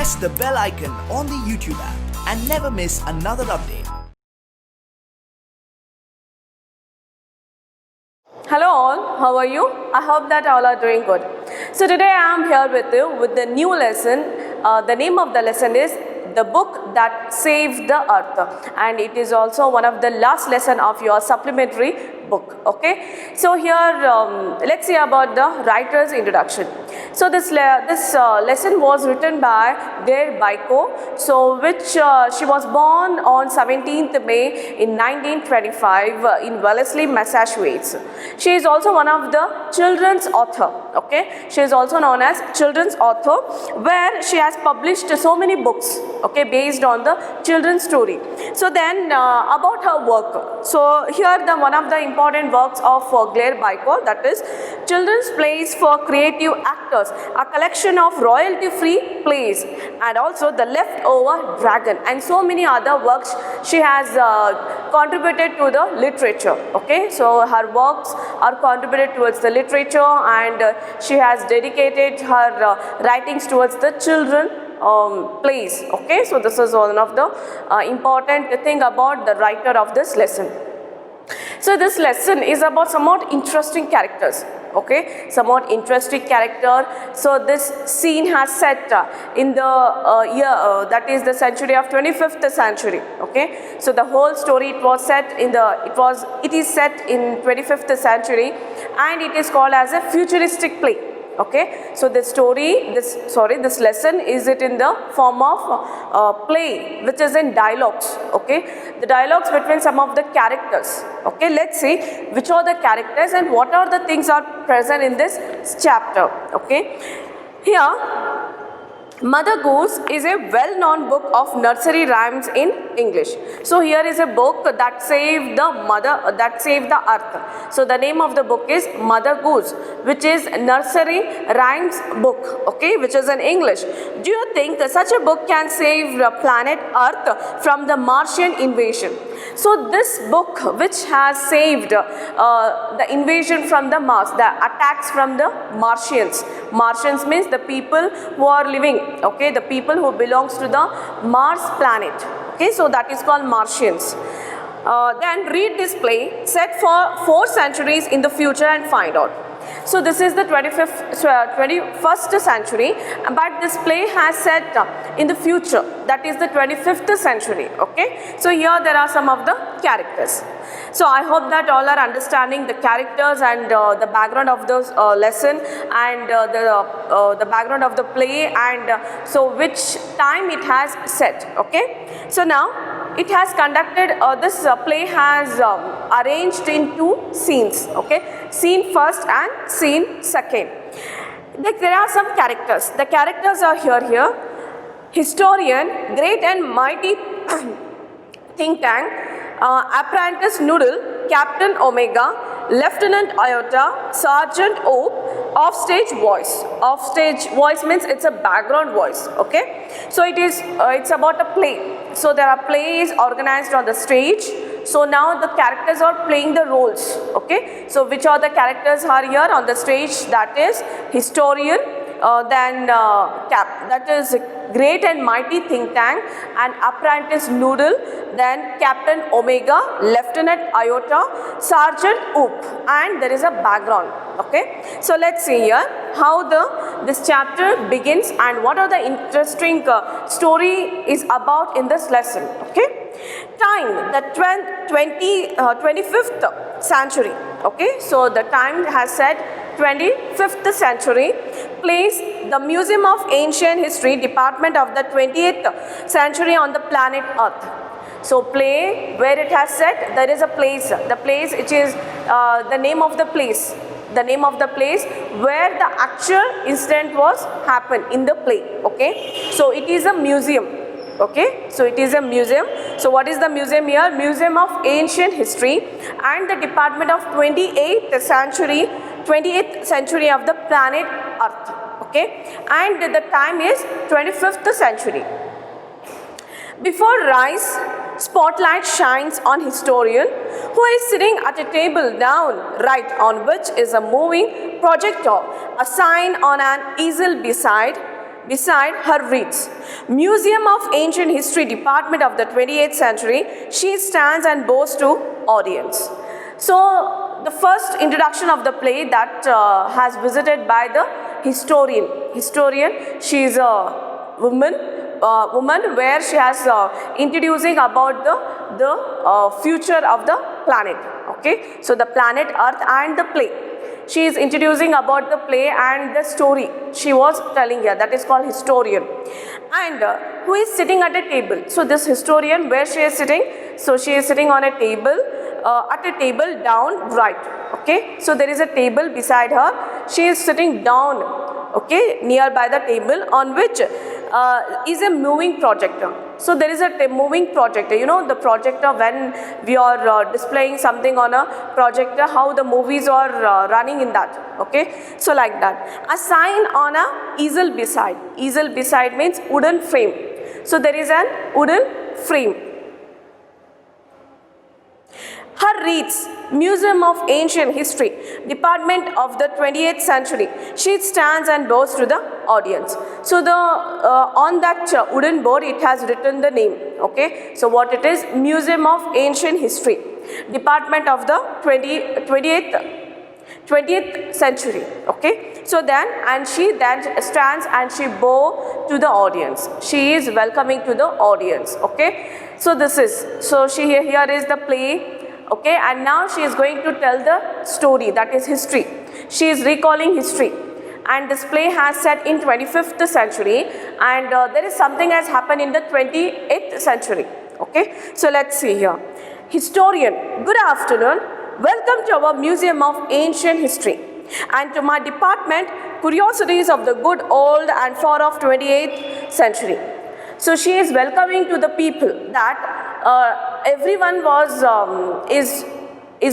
press the bell icon on the YouTube app and never miss another update. Hello all, how are you? I hope that all are doing good. So today I am here with you with the new lesson. The name of the lesson is The Book That Saved the Earth, and it is also one of the last lesson of your supplementary book. Okay, so here let's see about the writer's introduction. So this lesson was written by Claire Biko, so which she was born on 17th May in 1925 in Wellesley, Massachusetts. She is also one of the children's author. Okay, she is also known as children's author, where she has published so many books, okay, based on the children's story. So then about her work. So here one of the important works of Claire Biko, that is Children's Plays for Creative Actors, a collection of royalty-free plays, and also The Leftover Dragon, and so many other works she has contributed to the literature. Okay, so her works are contributed towards the literature, and she has dedicated her writings towards the children plays. Okay, so this is one of the important thing about the writer of this lesson. So this lesson is about somewhat interesting characters. Okay, somewhat interesting character. So this scene has set in the year that is the century of 25th century. Okay, so the whole story it is set in 25th century, and it is called as a futuristic play. Okay, so this lesson is it in the form of play, which is in dialogues. Okay, the dialogues between some of the characters. Okay, let's see which are the characters and what are the things are present in this chapter. Okay, here Mother Goose is a well-known book of nursery rhymes in English. So here is a book that saved the earth. So the name of the book is Mother Goose, which is nursery rhymes book, okay, which is in English. Do you think such a book can save the planet Earth from the Martian invasion? So this book, which has saved the invasion from the Mars, the attacks from the Martians. Martians means the people who are living, okay, the people who belongs to the Mars planet. Okay, so that is called Martians. Then read this play set for 4 centuries in the future and find out. So this is the 21st century, but this play has set in the future, that is the 25th century. Okay, so here there are some of the characters. So I hope that all are understanding the characters and the background of this lesson, and the background of the play, and so which time it has set. Okay, so now it has conducted, this play has arranged in 2 scenes. Okay, scene first and scene second. There are some characters. The characters are here. Historian, great and mighty think tank, apprentice Noodle, Captain Omega, Lieutenant Iota, Sergeant Hope, offstage voice. Offstage voice means it's a background voice. Okay, so it's about a play. So there are plays organized on the stage. So now the characters are playing the roles. Okay, so which are the characters are here on the stage? That is historian, then that is great and mighty think tank, and apprentice Noodle, then Captain Omega, Lieutenant Iota, Sergeant Oop, and there is a background. Okay, so let's see here how this chapter begins and what are the interesting story is about in this lesson. Okay, time, the 25th century. Okay, so the time has said 25th century. Place the Museum of Ancient History Department of the 20th century on the planet Earth. So play where it has set, there is a place. The place which is the name of the place. The name of the place where the actual incident was happened in the play. Okay, so it is a museum. Okay, so it is a museum. So what is the museum here? Museum of Ancient History and the Department of 28th century of the planet Earth. Okay, and the time is 25th century. Before rise, spotlight shines on historian who is sitting at a table down right on which is a moving projector, a sign on an easel beside. Beside her reads, Museum of Ancient History Department of the 28th Century. She stands and bows to audience. So the first introduction of the play that has visited by the historian. She is a woman where she has introducing about the future of the planet. Okay, so the planet Earth and the play. She is introducing about the play and the story she was telling here, that is called historian. And who is sitting at a table? So this historian, where she is sitting? So she is sitting on a table, at a table down right. Okay, so there is a table beside her. She is sitting down, okay, nearby the table, on which is a moving projector. So there is a moving projector, you know the projector when we are displaying something on a projector, how the movies are running in that, okay. So like that. A sign on a easel beside. Easel beside means wooden frame. So there is an wooden frame. Her reads, Museum of Ancient History, Department of the 28th Century. She stands and bows to the audience. So the on that wooden board it has written the name. Okay. So what it is? Museum of Ancient History, Department of the 20th Century. Okay. So then, and she then stands and she bows to the audience. She is welcoming to the audience. Okay. So this is, so she here is the play. Okay, and now she is going to tell the story, that is history. She is recalling history, and this play has set in 25th century, and there is something has happened in the 28th century. Okay, so let's see here. Historian, good afternoon. Welcome to our Museum of Ancient History, and to my department, Curiosities of the Good Old and Far Off 28th Century. So she is welcoming to the people that everyone is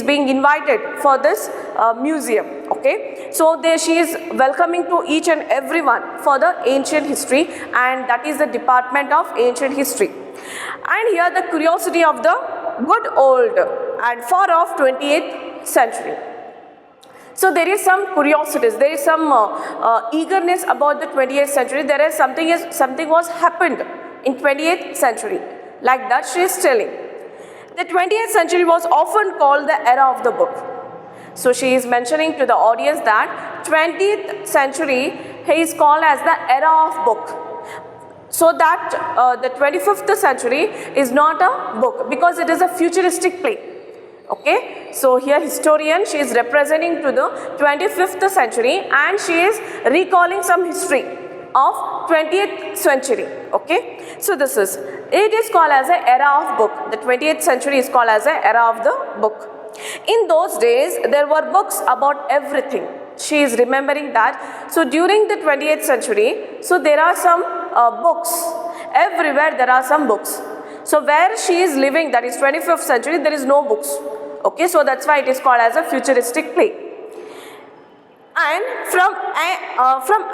being invited for this museum. Okay, so there she is welcoming to each and everyone for the ancient history, and that is the Department of Ancient History. And here the curiosity of the good old and far off 28th century. So there is some curiosities, there is some eagerness about the 20th century. There is something was happened in 20th century. Like that she is telling. The 20th century was often called the era of the book. So she is mentioning to the audience that 20th century is called as the era of book. So that the 25th century is not a book because it is a futuristic play. Okay, so here historian, she is representing to the 25th century and she is recalling some history of 20th century. Okay, so this is, it is called as an era of book. The 20th century is called as an era of the book. In those days, there were books about everything. She is remembering that. So during the 20th century, so there are some books. Everywhere there are some books. So where she is living, that is 25th century, there is no books. Okay, so that's why it is called as a futuristic play. And from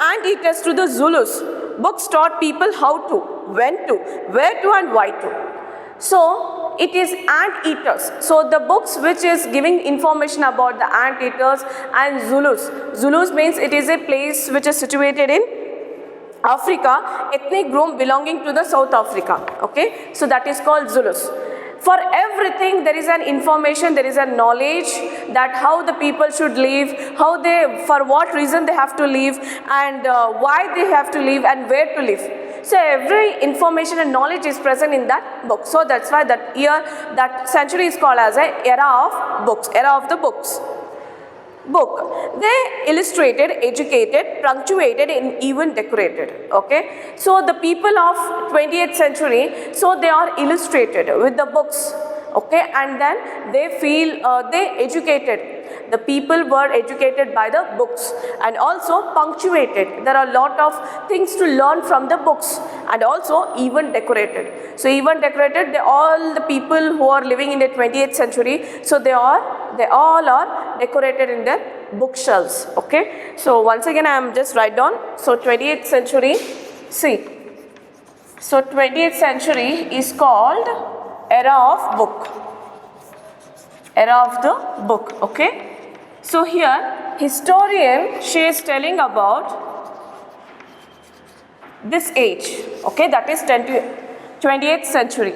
anteaters to the Zulus, books taught people how to, when to, where to and why to. So it is anteaters. So the books which is giving information about the anteaters and Zulus. Zulus means it is a place which is situated in Africa, ethnic group belonging to the South Africa. Okay, so that is called Zulus. For everything there is an information, there is a knowledge that how the people should live, how they, for what reason they have to live, and why they have to live and where to live. So every information and knowledge is present in that book. So that's why that year, that century is called as a era of books, era of the books. Book. They illustrated, educated, punctuated and even decorated. Okay. So the people of 20th century, so they are illustrated with the books. Okay. And then they feel, they educated. The people were educated by the books and also punctuated. There are a lot of things to learn from the books and also even decorated. So even decorated, all the people who are living in the 20th century, so they all are decorated in their bookshelves. Okay. So once again I am just write down. So 20th century, see. So 20th century is called era of book. Era of the book. Okay. So here historian, she is telling about this age, okay, that is 20th century.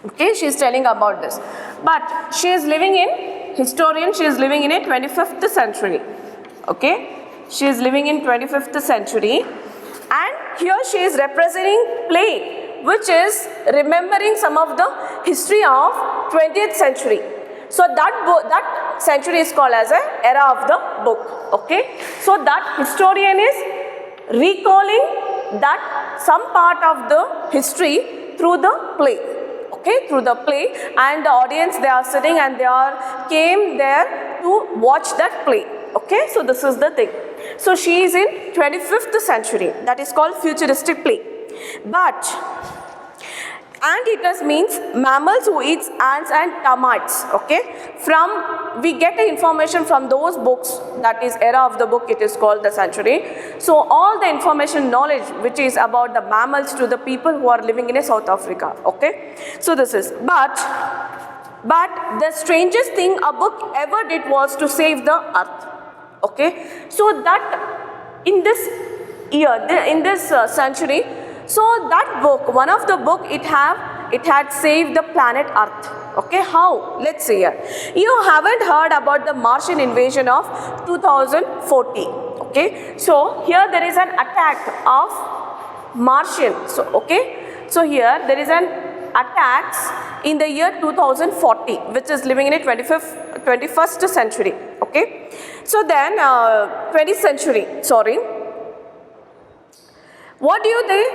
Okay, she is telling about this. But she is living in, historian, she is living in a 25th century. Okay, she is living in 25th century, and here she is representing play, which is remembering some of the history of 20th century. So that century is called as an era of the book. Okay, so that historian is recalling that some part of the history through the play. Okay, through the play, and the audience, they are sitting and they are came there to watch that play. Okay, so this is the thing. So she is in 25th century, that is called futuristic play. But ant-eaters means mammals who eats ants and termites. Okay, we get the information from those books, that is era of the book, it is called the century. So all the information, knowledge which is about the mammals to the people who are living in South Africa. Okay, so this is, but the strangest thing a book ever did was to save the earth. Okay, so that in this year, in this century, so that book, one of the book, it had saved the planet Earth. Okay, how? Let's see here. You haven't heard about the Martian invasion of 2014. Okay, so here there is an attack of Martian. So okay, so here there is an attacks in the year 2040, which is living in a 21st century. Okay, so then 20th century, sorry. What do they,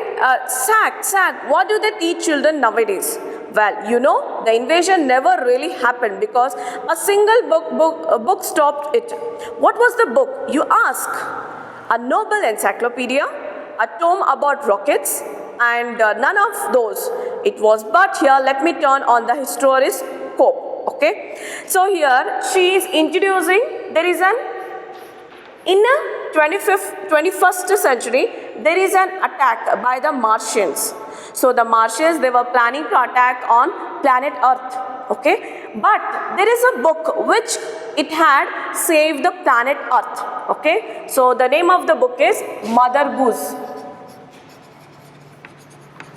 what do they teach children nowadays? Well, you know, the invasion never really happened because a single book stopped it. What was the book, you ask? A noble encyclopedia, a tome about rockets, and none of those. It was, but here let me turn on the historioscope. Okay, so here she is introducing, there is in the 21st century, there is an attack by the Martians. So the Martians, they were planning to attack on planet Earth. Okay, but there is a book which it had saved the planet Earth. Okay, so the name of the book is Mother Goose.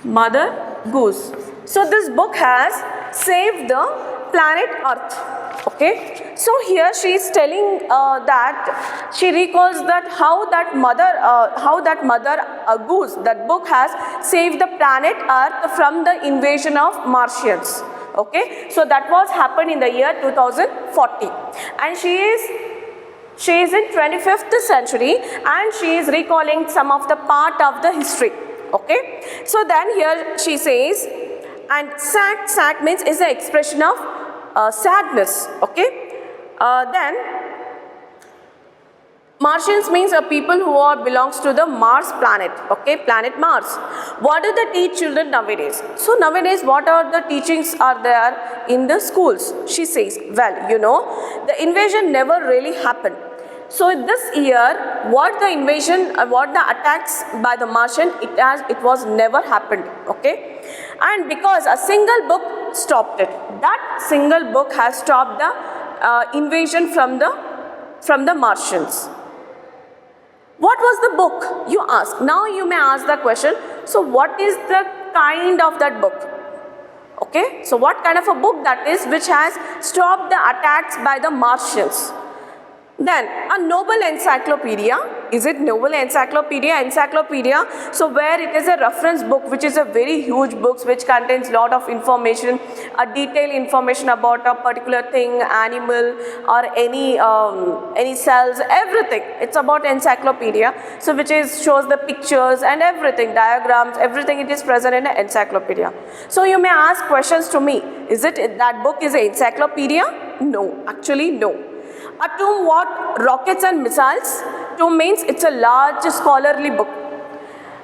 Mother Goose. So this book has saved the planet Earth. Okay, so here she is telling that she recalls that how that mother goose, that book has saved the planet Earth from the invasion of Martians. Okay, so that was happened in the year 2040, and she is in 25th century, and she is recalling some of the part of the history. Okay, so then here she says, and sack means is the expression of sadness. Okay, then Martians means a people who belongs to the Mars planet. Okay, planet Mars. What do they teach children nowadays? So nowadays, what are the teachings are there in the schools? She says, well, you know, the invasion never really happened. So this year, what the attacks by the Martian, it was never happened. Okay, and because a single book stopped it, that single book has stopped the invasion from the Martians. What was the book, you ask? Now you may ask the question, so what is the kind of that book? Okay, so what kind of a book that is which has stopped the attacks by the Martians? Then a noble encyclopedia. Is it noble encyclopedia? Encyclopedia, so where it is a reference book, which is a very huge book which contains lot of information, a detailed information about a particular thing, animal or any cells, everything. It's about encyclopedia. So which shows the pictures and everything, diagrams, everything, it is present in an encyclopedia. So you may ask questions to me. Is it that book is an encyclopedia? No, actually no. A tome, what? Rockets and missiles. Tome means it's a large scholarly book.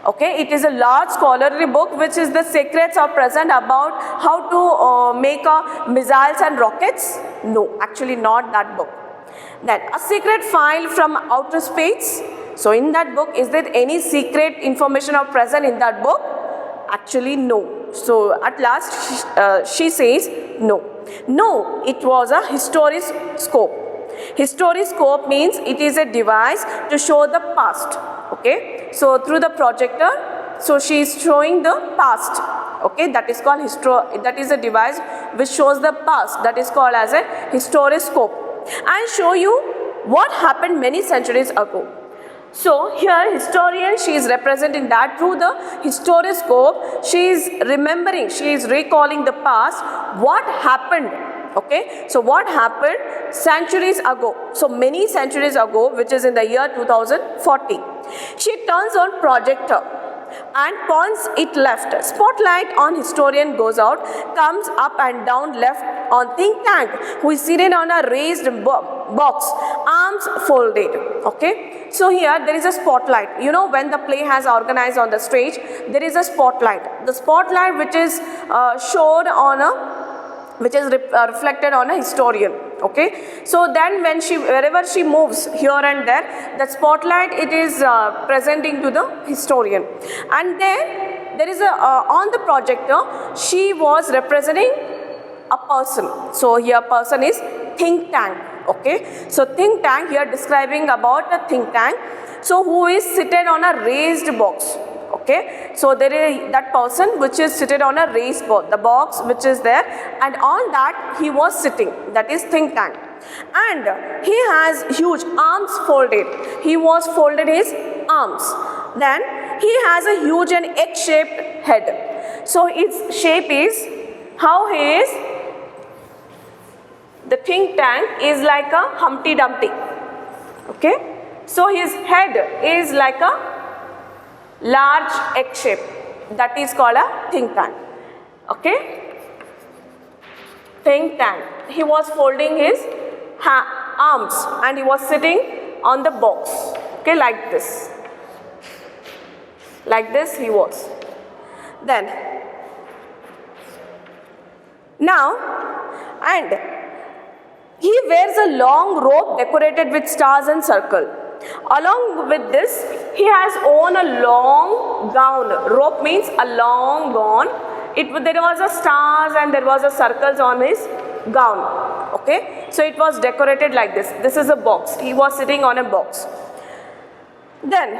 Okay, it is a large scholarly book which is the secrets are present about how to make missiles and rockets. No, actually not that book. Then a secret file from outer space. So in that book, is there any secret information are present in that book? Actually no. So at last she says no. No, it was a historioscope. Historioscope means it is a device to show the past. Okay, so through the projector, so she is showing the past. Okay, that is called that is a device which shows the past, that is called as a historiscope, and show you what happened many centuries ago. So here historian, she is representing that through the historiscope. She is remembering, she is recalling the past, what happened. Okay, so what happened centuries ago, so many centuries ago, which is in the year 2040. She turns on projector and points it left. Spotlight on historian goes out, comes up and down left on think tank, who is seated on a raised box, arms folded. Okay, so here there is a spotlight. You know, when the play has organized on the stage, there is a spotlight. The spotlight which is showed on a reflected on a historian. Okay, so then when wherever she moves here and there, the spotlight, it is presenting to the historian. And then there is a on the projector, she was representing a person. So here person is think tank. Okay, so think tank, here describing about a think tank, so who is seated on a raised box. Okay, so there is that person which is seated on a raised box, the box which is there, and on that he was sitting, that is think tank. And he has huge arms folded, he was folded his arms. Then he has a huge and egg-shaped head. So its shape is, how he is, the think tank is like a Humpty Dumpty. Okay, so his head is like a large egg shape, that is called a think tank. Okay, think tank, he was folding his arms and he was sitting on the box. Okay, like this he was. Then now, and he wears a long robe decorated with stars and circle. Along with this, he has on a long gown. Robe means a long gown. There was a stars and there was a circles on his gown. Okay, so it was decorated like this. This is a box. He was sitting on a box. Then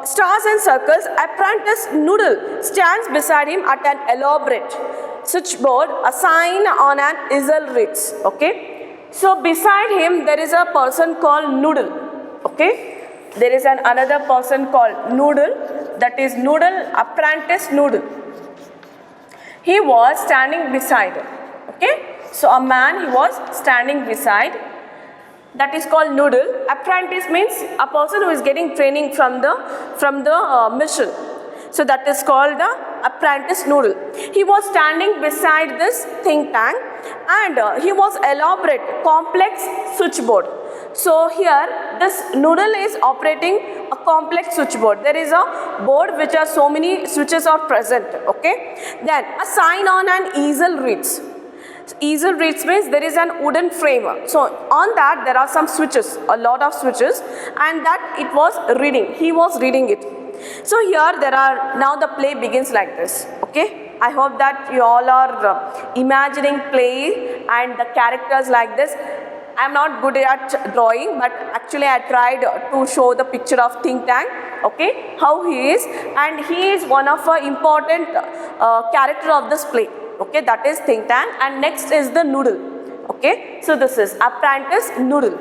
stars and circles, apprentice Noodle stands beside him at an elaborate switchboard, a sign on an easel reads. Okay, so beside him there is a person called Noodle. Okay, there is another person called Noodle, that is Noodle, apprentice Noodle. He was standing beside. Okay, so a man, he was standing beside, that is called Noodle. Apprentice means a person who is getting training from the mission. So that is called the apprentice Noodle. He was standing beside this think tank and he was elaborate complex switchboard. So here this Noodle is operating a complex switchboard. There is a board which are so many switches are present. Okay, then a sign on an easel reads. Easel reads means there is an wooden frame. So on that there are some switches, a lot of switches, and that it was reading. He was reading it. So here there are, now the play begins like this. Okay, I hope that you all are imagining play and the characters like this. I am not good at drawing, but actually I tried to show the picture of think tank. Okay, how he is, and he is one of the important character of this play. Okay, that is think tank, and next is the Noodle. Okay, so this is apprentice Noodle.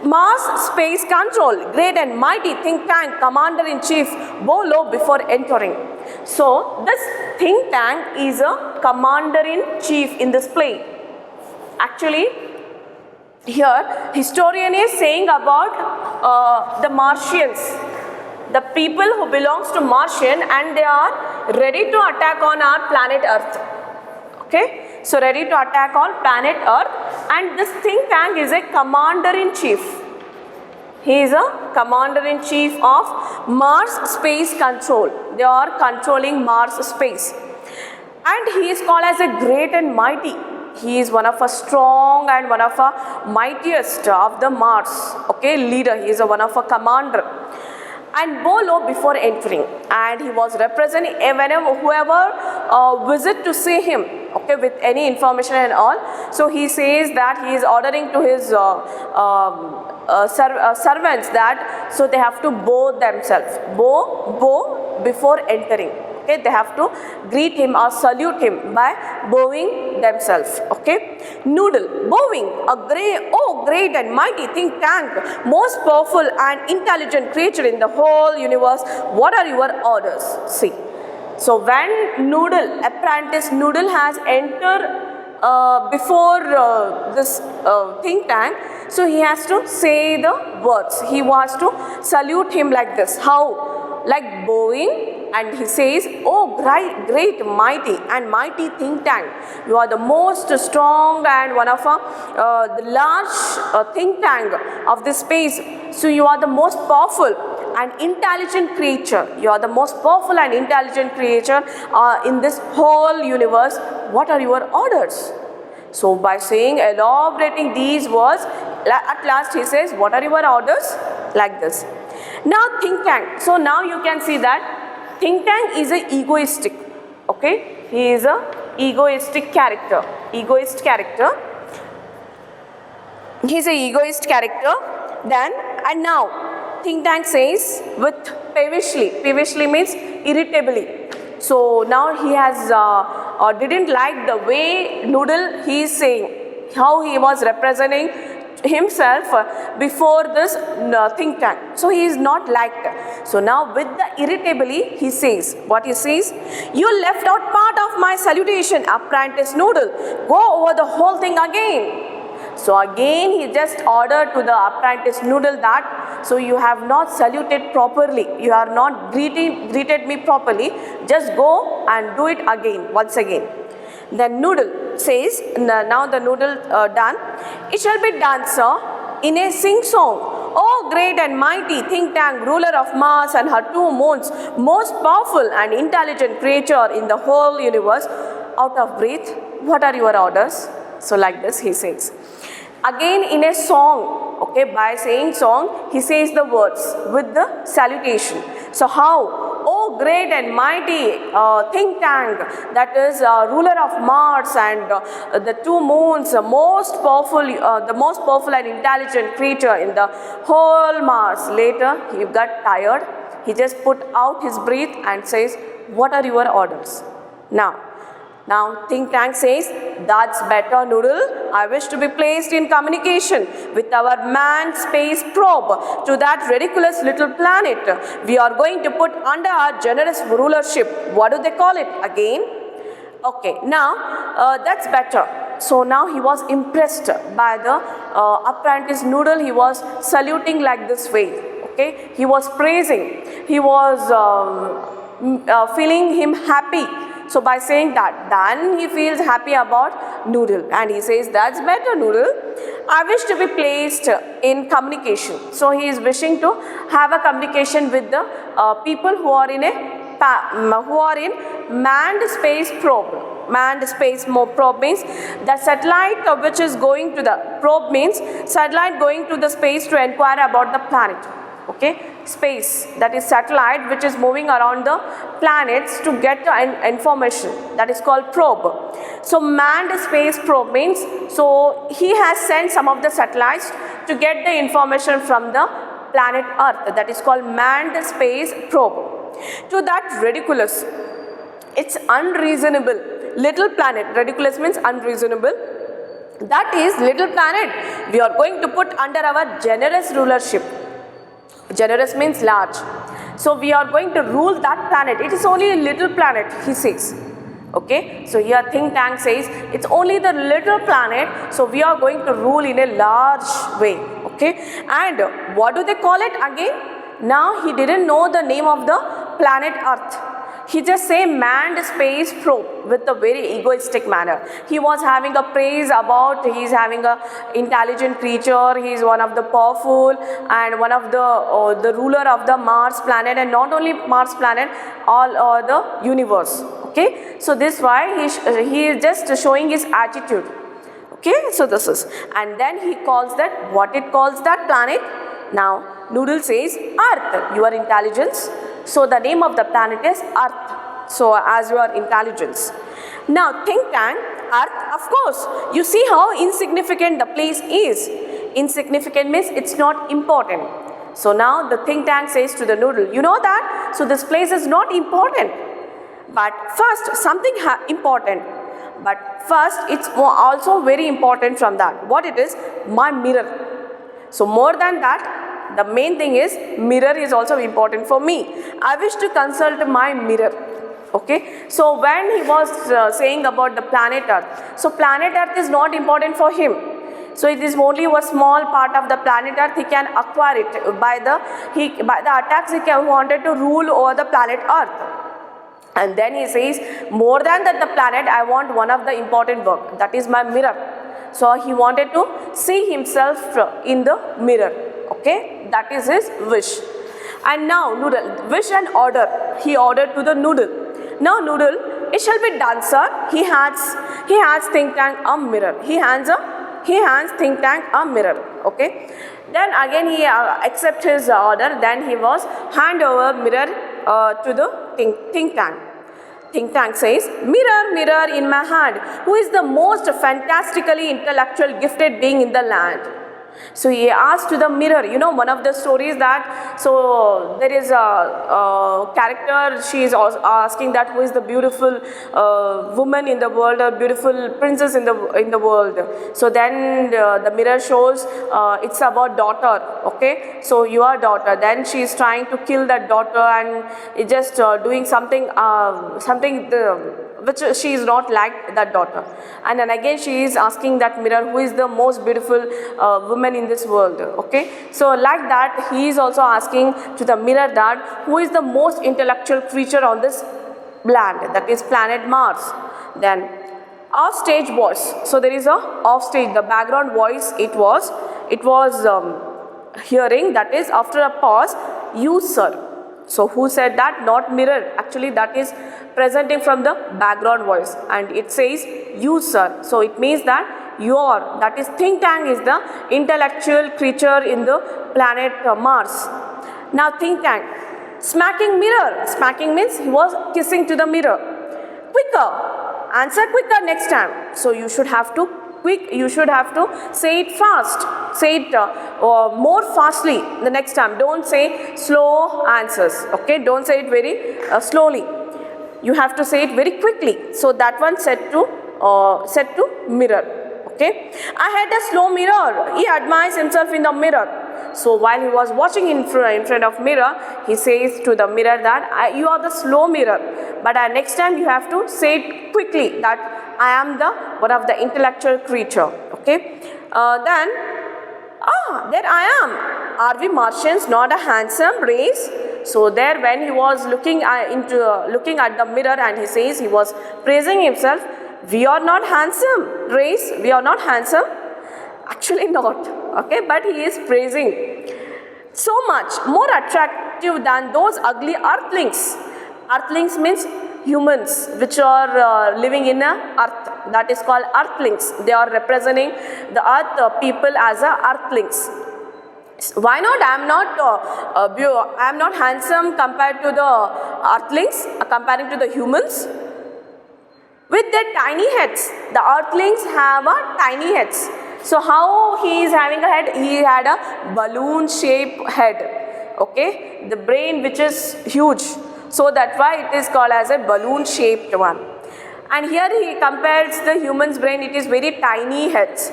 Mars Space Control, great and mighty think tank commander-in-chief Bolo before entering. So this think tank is a commander-in-chief in this play. Actually, here historian is saying about the Martians, the people who belongs to Martian, and they are ready to attack on our planet Earth. Okay, so ready to attack on planet Earth, and this think tank is a commander-in-chief. He is a commander-in-chief of Mars Space Control. They are controlling Mars space, and he is called as a great and mighty. He is one of a strong and one of a mightiest of the Mars. Okay, leader. He is one of a commander. And Bolo before entering, and he was representing whenever whoever visit to see him. okay, with any information and all. So he says that he is ordering to his servants that so they have to bow themselves, bow before entering. Okay, they have to greet him or salute him by bowing themselves. Okay, Noodle, bowing, great and mighty think tank, most powerful and intelligent creature in the whole universe, what are your orders? See, so when Noodle, apprentice Noodle has entered before this think tank, so he has to say the words. He wants to salute him like this. How? Like bowing. And he says, oh great, mighty and mighty think tank, you are the most strong and one of the large think tank of this space. So you are the most powerful and intelligent creature. You are the most powerful and intelligent creature in this whole universe. What are your orders? So by saying, elaborating these words, at last he says, what are your orders? Like this. Now think tank. So now you can see that think tank is a egoistic, okay? He is a egoistic character, egoist character. He is a egoist character. Then and now, think tank says with pevishly means irritably. So now he has didn't like the way Noodle he is saying, how he was representing himself before this think tank. So he is not liked. So now with the irritably he says, what he says, you left out part of my salutation, apprentice Noodle, go over the whole thing again. So again he just ordered to the apprentice Noodle that, so you have not saluted properly, you are not greeted me properly, just go and do it again, once again. Then Noodle says, now the Noodle done, it shall be done, sir, in a sing-song. Oh great and mighty think tank, ruler of Mars and her 2 moons, most powerful and intelligent creature in the whole universe, out of breath, what are your orders? So like this he says. Again in a song, okay, by saying song, he says the words with the salutation. So how? Oh great and mighty think tank, that is ruler of Mars and the 2 moons, the most powerful and intelligent creature in the whole Mars. Later he got tired. He just put out his breath and says, what are your orders? Now think tank says, that's better Noodle. I wish to be placed in communication with our manned space probe to that ridiculous little planet we are going to put under our generous rulership. What do they call it again? Okay, now that's better. So now he was impressed by the apprentice Noodle. He was saluting like this way. Okay, he was praising. He was feeling him happy. So by saying that, then he feels happy about Noodle and he says, that's better Noodle. I wish to be placed in communication. So he is wishing to have a communication with the people who are in manned space probe. Manned space probe means the satellite which is going to the probe means satellite going to the space to inquire about the planet. Okay, space, that is satellite which is moving around the planets to get the information, that is called probe. So manned space probe means, so he has sent some of the satellites to get the information from the planet Earth, that is called manned space probe. To that ridiculous, it's unreasonable little planet, ridiculous means unreasonable, that is little planet we are going to put under our generous rulership. Generous means large. So we are going to rule that planet. It is only a little planet, he says. Okay, so here think tank says it's only the little planet, so we are going to rule in a large way. Okay, and what do they call it again? Now he didn't know the name of the planet Earth. He just say manned space probe with a very egoistic manner. He was having a praise about, he is having a intelligent creature, he is one of the powerful and one of the ruler of the Mars planet, and not only Mars planet, all the universe. Okay, so this why he is just showing his attitude. Okay, so this is, and then he calls that, what it calls that planet? Now Noodle says Earth, your intelligence. So the name of the planet is Earth, so as your intelligence. Now think tank, Earth, of course, you see how insignificant the place is. Insignificant means it's not important. So now the think tank says to the noodle, you know that? So this place is not important. But first, something important. But first, it's also very important from that. What it is? My mirror. So more than that, the main thing is mirror is also important for me. I wish to consult my mirror. Okay. So when he was saying about the planet Earth, so planet Earth is not important for him. So it is only a small part of the planet Earth. He can acquire it by the attacks. He wanted to rule over the planet Earth. And then he says, more than that, the planet, I want one of the important work, that is my mirror. So he wanted to see himself in the mirror. Okay, that is his wish. And now noodle, wish and order. He ordered to the noodle. Now noodle, it shall be done, sir. He has think tank a mirror. He hands think tank a mirror. Okay. Then again he accept his order. Then he was hand over mirror to the think tank. Think tank says, mirror, mirror in my hand, who is the most fantastically intellectual gifted being in the land? So he asked to the mirror, you know, one of the stories that, so there is a character, she is asking that who is the beautiful woman in the world, or beautiful princess in the world. So then the mirror shows it's about daughter, okay, so your daughter. Then she is trying to kill that daughter and just doing something which she is not like that daughter. And then again she is asking that mirror who is the most beautiful woman in this world. Okay, so like that he is also asking to the mirror that who is the most intellectual creature on this land, that is planet Mars. Then off stage voice. So there is a off stage, the background voice it was hearing, that is after a pause, you sir. So who said that? Not mirror. Actually that is presenting from the background voice, and it says you sir. So it means that your, that is think tank, is the intellectual creature in the planet Mars. Now think tank, smacking mirror. Smacking means he was kissing to the mirror. Quicker, answer quicker next time. So you should have to say it fast, say it more fastly the next time. Don't say slow answers. Okay, don't say it very slowly. You have to say it very quickly. So that one said to mirror. Okay, I had a slow mirror. He admires himself in the mirror. So while he was watching in front of mirror, he says to the mirror that you are the slow mirror, but next time you have to say it quickly that I am the one of the intellectual creature. Okay, then there I am. Are we Martians not a handsome race? So there when he was looking at the mirror, and he says, he was praising himself, we are not handsome race, we are not handsome. Actually not. Okay, but he is praising. So much more attractive than those ugly earthlings. Earthlings means humans which are living in a earth, that is called earthlings. They are representing the earth people as a earthlings. Why not? I am not handsome compared to the earthlings, comparing to the humans. With their tiny heads, the earthlings have a tiny heads. So how he is having a head? He had a balloon shaped head. Okay, the brain which is huge. So that's why it is called as a balloon shaped one. And here he compares the human's brain, it is very tiny heads.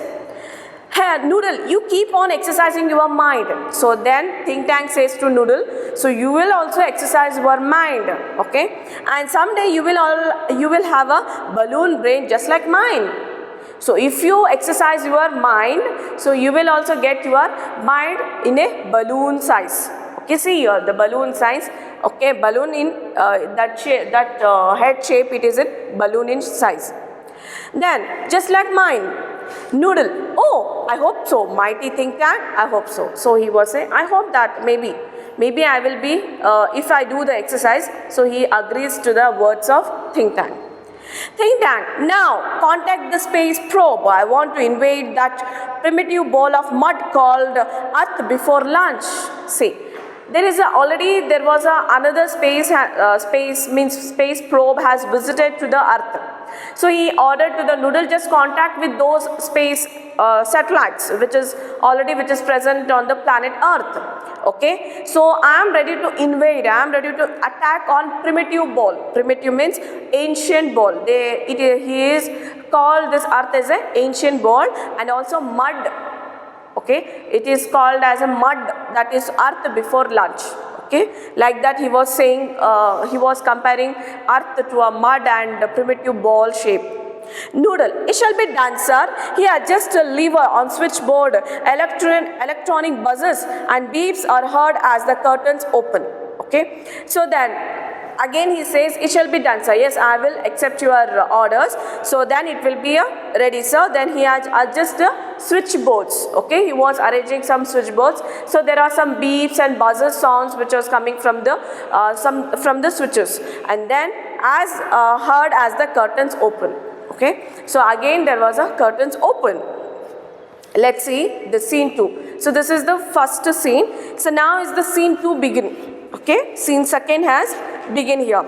Hey, Noodle, you keep on exercising your mind. So then think tank says to Noodle, so you will also exercise your mind. Okay, and someday you will have a balloon brain just like mine. So if you exercise your mind, so you will also get your mind in a balloon size. Okay, see here the balloon size. Okay, balloon in that head shape, it is a balloon in size. Then just like mine, Noodle, oh, I hope so. Mighty think tank, I hope so. So he was saying, I hope that maybe I will be if I do the exercise. So he agrees to the words of think tank. Think tank, now contact the space probe. I want to invade that primitive ball of mud called Earth before lunch. See, there was another space probe has visited to the earth. So he ordered to the Noodle, just contact with those space satellites which is present on the planet earth. Okay, so I am ready to invade, I am ready to attack on primitive ball. Primitive means ancient ball. He is called this earth as an ancient ball, and also mud. Okay, it is called as a mud, that is earth before lunch. Okay, like that he was saying, he was comparing earth to a mud and a primitive ball shape. Noodle, it shall be done, sir. He adjusts a lever on switchboard. Electronic buzzes and beeps are heard as the curtains open. Okay, so then again he says, it shall be done, sir. Yes, I will accept your orders. So then it will be ready, sir. Then he has adjusted switchboards. Okay, he was arranging some switchboards. So there are some beeps and buzzes sounds which was coming from the from the switches, and then as heard as the curtains open. Okay, so again there was a curtains open. Let's see the scene 2. So this is the first scene. So now is the scene 2 begin. Okay, scene second has begin here.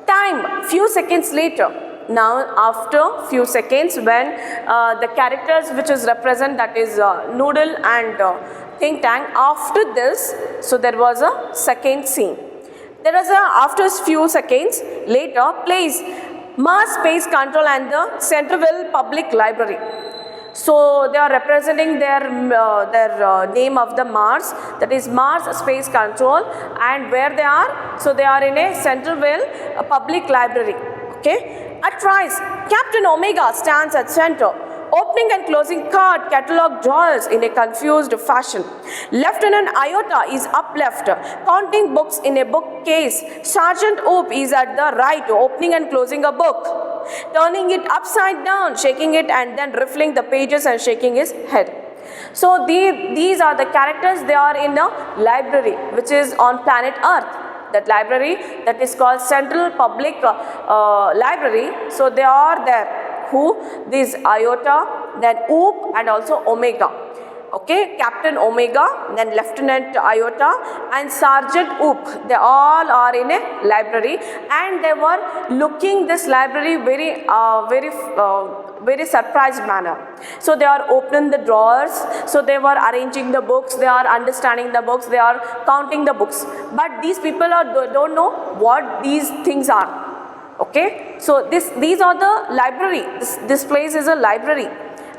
Time, few seconds later. Now after few seconds, when the characters which is represent, that is Noodle and Think Tank, after this, so there was a second scene. There was after few seconds later plays Mars Space Control and the Centerville Public Library. So they are representing their name of the Mars, that is Mars Space Control, and where they are, so they are in a Centerville Public Library. Okay, at rise, Captain Omega stands at center, opening and closing card catalog drawers in a confused fashion. Lieutenant Iota is up left, counting books in a bookcase. Sergeant Oop is at the right, opening and closing a book, turning it upside down, shaking it, and then riffling the pages and shaking his head. So these are the characters. They are in a library which is on planet Earth. That library, that is called Central Public Library. So they are there. Who? This Iota, then Oop, and also Omega. Okay, Captain Omega, then Lieutenant Iota, and Sergeant Oop. They all are in a library, and they were looking this library very surprised manner. So they are opening the drawers. So they were arranging the books. They are understanding the books. They are counting the books. But these people don't know what these things are. Okay, so these are the library. This place is a library.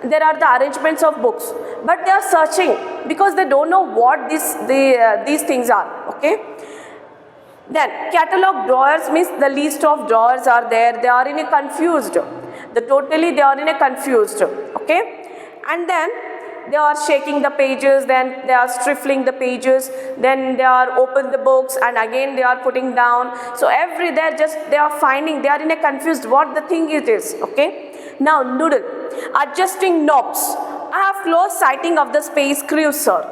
There are the arrangements of books, but they are searching because they don't know what these things are. Okay. Then catalog drawers means the list of drawers are there. They are in a confused. They are in a confused. Okay, and then they are shaking the pages, then they are striffling the pages, then they are open the books, and again they are putting down. So they are finding, they are in a confused what the thing it is. Okay. Now Noodle, adjusting knobs. I have close sighting of the space crew, sir.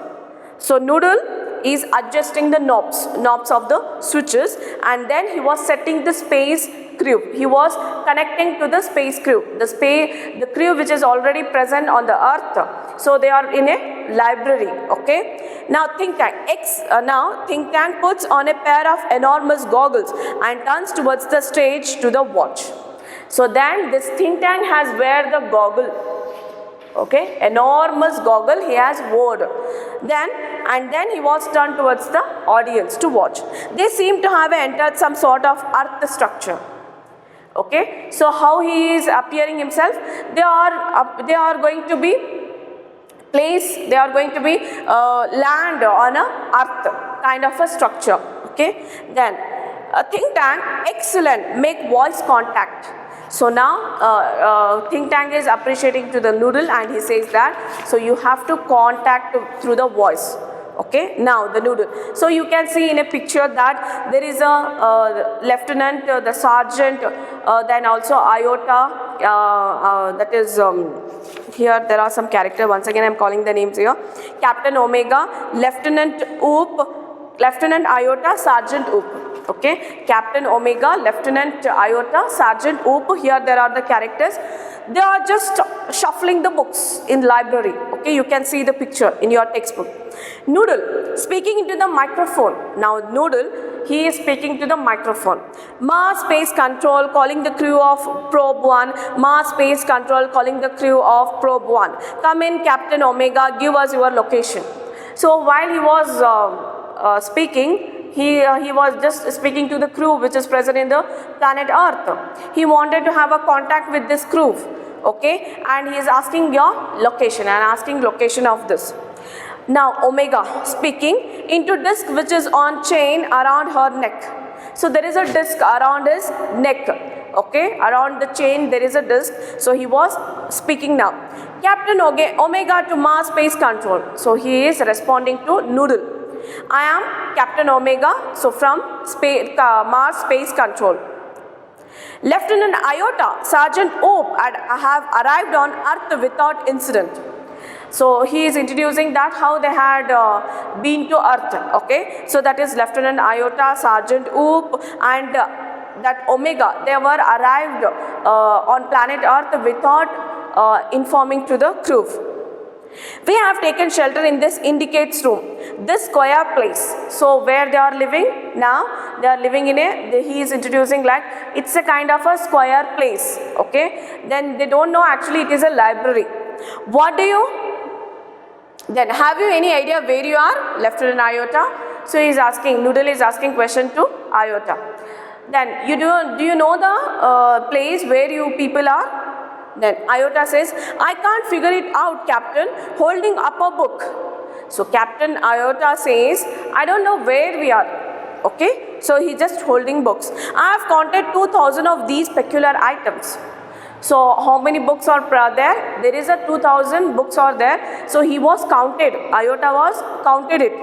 So Noodle is adjusting the knobs of the switches, and then he was setting the space crew. He was connecting to the space crew, the crew which is already present on the earth. So they are in a library. Okay. Now Think Tank puts on a pair of enormous goggles and turns towards the stage to the watch. So then this Think Tank has wear the goggle. Okay, enormous goggle he has worn. Then he was turned towards the audience to watch. They seem to have entered some sort of earth structure. Okay, so how he is appearing himself? They are going to be place. They are going to be land on a earth kind of a structure. Okay, then Think Tank, excellent. Make voice contact. So now Think Tank is appreciating to the Noodle, and he says that so you have to contact through the voice. Okay, now the Noodle. So you can see in a picture that there is a lieutenant, the sergeant, then also Iota. That is here there are some characters. Once again I am calling the names here. Captain Omega, Lieutenant Oop, Lieutenant Iota, Sergeant Oop. Okay, Captain Omega, Lieutenant Iota, Sergeant Oop. Here there are the characters. They are just shuffling the books in library. Okay, you can see the picture in your textbook. Noodle speaking into the microphone. Now Noodle, he is speaking to the microphone. Mars Space Control calling the crew of Probe 1. Mars Space Control calling the crew of Probe 1. Come in, Captain Omega, give us your location. So while he was speaking, he was just speaking to the crew which is present in the planet Earth. He wanted to have a contact with this crew, okay, and he is asking your location and asking location of this. Now Omega speaking into disc which is on chain around her neck. So there is a disc around his neck, okay, around the chain there is a disc. So he was speaking now. Captain Omega to Mars Space Control. So he is responding to Noodle. I am Captain Omega, so from Mars Space Control. Lieutenant Iota, Sergeant Oop, I have arrived on Earth without incident. So he is introducing that how they had been to Earth. Okay, so that is Lieutenant Iota, Sergeant Oop, and that Omega. They were arrived on planet Earth without informing to the crew. We have taken shelter in this indicates room, this square place. So where they are living now, they are living in he is introducing like it's a kind of a square place. Okay, then they don't know actually it is a library. What do you, then have you any idea where you are? Lieutenant Iota. So he is asking, Noodle is asking question to Iota. Then do you know the place where you people are? Then Iota says, I can't figure it out, Captain, holding up a book. So Captain Iota says, I don't know where we are. Okay, so he just holding books. I have counted 2,000 of these peculiar items. So how many books are there? There is a 2,000 books are there. So he was counted. Iota was counted it.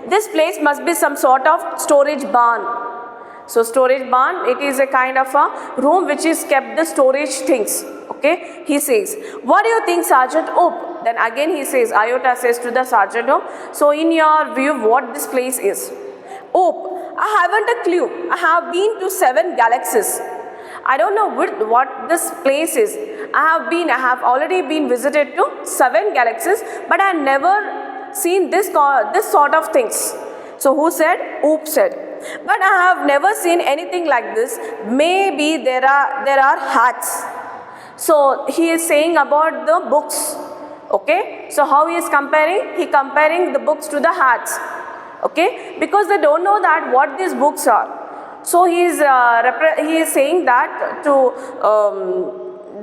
This place must be some sort of storage barn. So storage barn, it is a kind of a room which is kept the storage things. Okay, he says, what do you think, Sergeant Oop? Then again he says, Iota says to the Sergeant Oop, so in your view what this place is? Oop, I haven't a clue. I have been to 7 galaxies. I don't know what this place is. I have already been visited to 7 galaxies, but I have never seen this sort of things. So who said? Oop said. But I have never seen anything like this. Maybe there are hats. So he is saying about the books. Okay. So how he is comparing? He comparing the books to the hats. Okay. Because they don't know that what these books are. So he is saying that to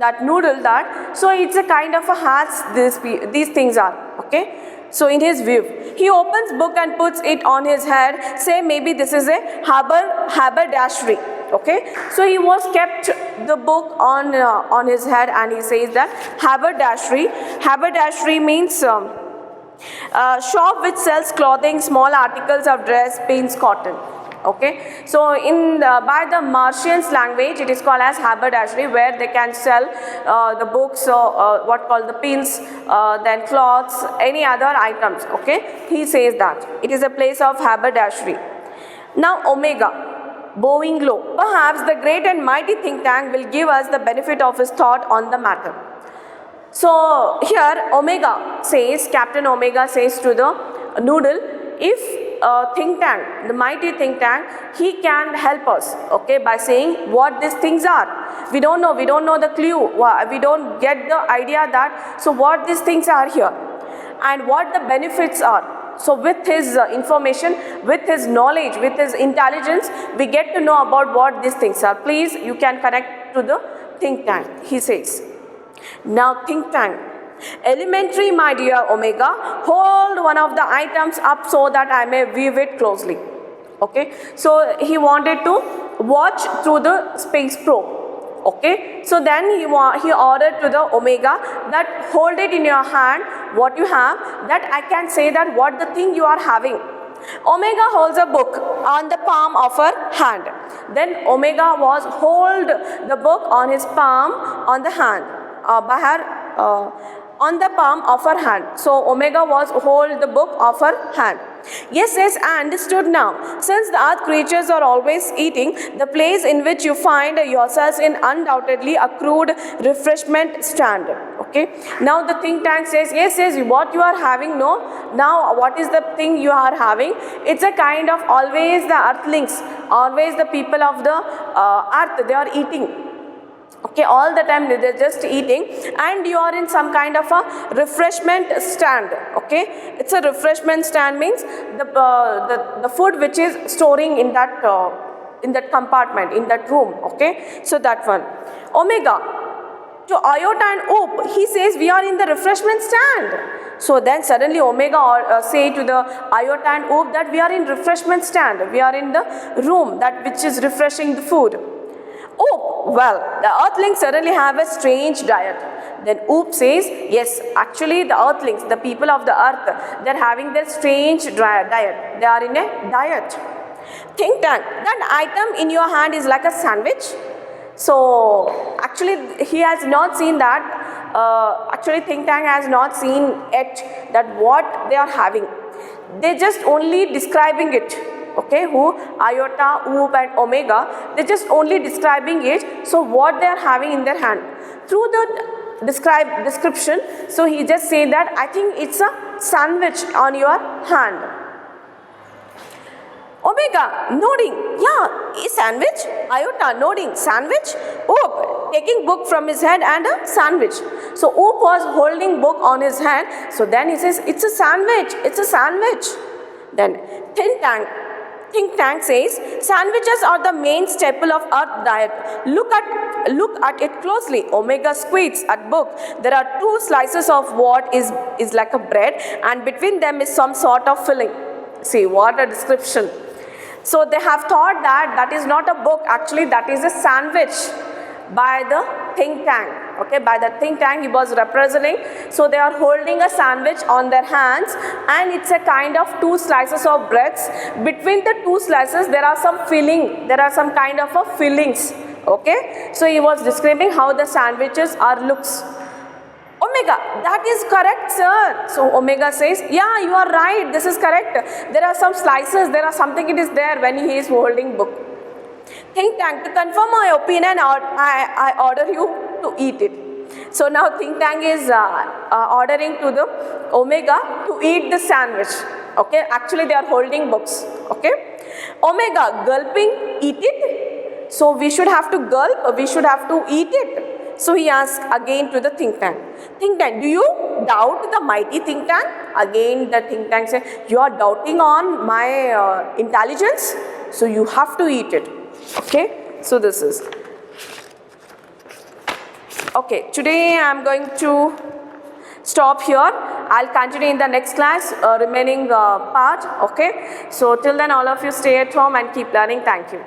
that Noodle that. So it's a kind of a hats these things are. Okay. So in his view, he opens book and puts it on his head. Say maybe this is a haberdashery. Okay, so he was kept the book on his head, and he says that haberdashery. Haberdashery means shop which sells clothing, small articles of dress, pins, cotton. Okay, so by the Martians language, it is called as haberdashery, where they can sell the books, what called the pins, then cloths, any other items. Okay, he says that it is a place of haberdashery. Now Omega, bowing low, perhaps the great and mighty think tank will give us the benefit of his thought on the matter. So here Omega says, Captain Omega says to the Noodle, if think tank, the mighty think tank, he can help us, okay, by saying what these things are. We don't know the clue, we don't get the idea that, so what these things are here and what the benefits are. So with his information, with his knowledge, with his intelligence, we get to know about what these things are. Please, you can connect to the think tank, he says. Now think tank. Elementary, my dear Omega, hold one of the items up so that I may view it closely. Okay, so he wanted to watch through the space probe. Okay, so then he ordered to the Omega that hold it in your hand, what you have, that I can say that what the thing you are having. Omega holds a book on the palm of her hand. Then Omega was hold the book on his palm on the hand, by her on the palm of her hand. So Omega was hold the book of her hand. Yes, yes, I understood now. Since the earth creatures are always eating, the place in which you find yourselves in undoubtedly a crude refreshment stand. Okay. Now the think tank says, yes, yes, what you are having, no. Now what is the thing you are having? It's a kind of always the earthlings, always the people of the earth, they are eating. Okay, all the time they're just eating, and you are in some kind of a refreshment stand. Okay, it's a refreshment stand means the food which is storing in that compartment, in that room. Okay, so that one. Omega to iota and oop, he says we are in the refreshment stand. So then suddenly Omega say to the iota and oop that we are in refreshment stand, we are in the room that which is refreshing the food. Oop, well, the earthlings suddenly have a strange diet. Then Oop says, yes, actually the earthlings, the people of the earth, they are having their strange diet. They are in a diet. Think tank, that item in your hand is like a sandwich. So actually he has not seen that. Actually think tank has not seen yet that what they are having. They just only describing it. Okay, who? Iota, oop and omega, they're just only describing it. So what they are having in their hand. Through the description, so he just say that I think it's a sandwich on your hand. Omega, nodding, yeah, a sandwich. Iota, nodding, sandwich. Oop, taking book from his hand and a sandwich. So Oop was holding book on his hand. So then he says, it's a sandwich, it's a sandwich. Then Think tank says, sandwiches are the main staple of earth diet. Look at it closely. Omega squints at book. There are two slices of what is like a bread, and between them is some sort of filling. See, what a description. So they have thought that is not a book, actually that is a sandwich by the think tank. Okay, by the think tank he was representing. So they are holding a sandwich on their hands, and it's a kind of two slices of breads. Between the two slices there are some filling, there are some kind of a fillings. Okay, so he was describing how the sandwiches are looks. Omega, that is correct, sir. So Omega says, yeah, you are right, this is correct. There are some slices, there are something it is there when he is holding book. Think tank, to confirm my opinion, I order you to eat it. So now think tank is ordering to the Omega to eat the sandwich. Okay, actually they are holding books. Okay, Omega, gulping, eat it. So we should have to gulp, we should have to eat it. So he asked again to the think tank. Think tank, do you doubt the mighty think tank? Again the think tank said, you are doubting on my intelligence, so you have to eat it. Okay, so this is. Okay, today I am going to stop here. I'll continue in the next class, remaining part. Okay, so till then all of you stay at home and keep learning. Thank you.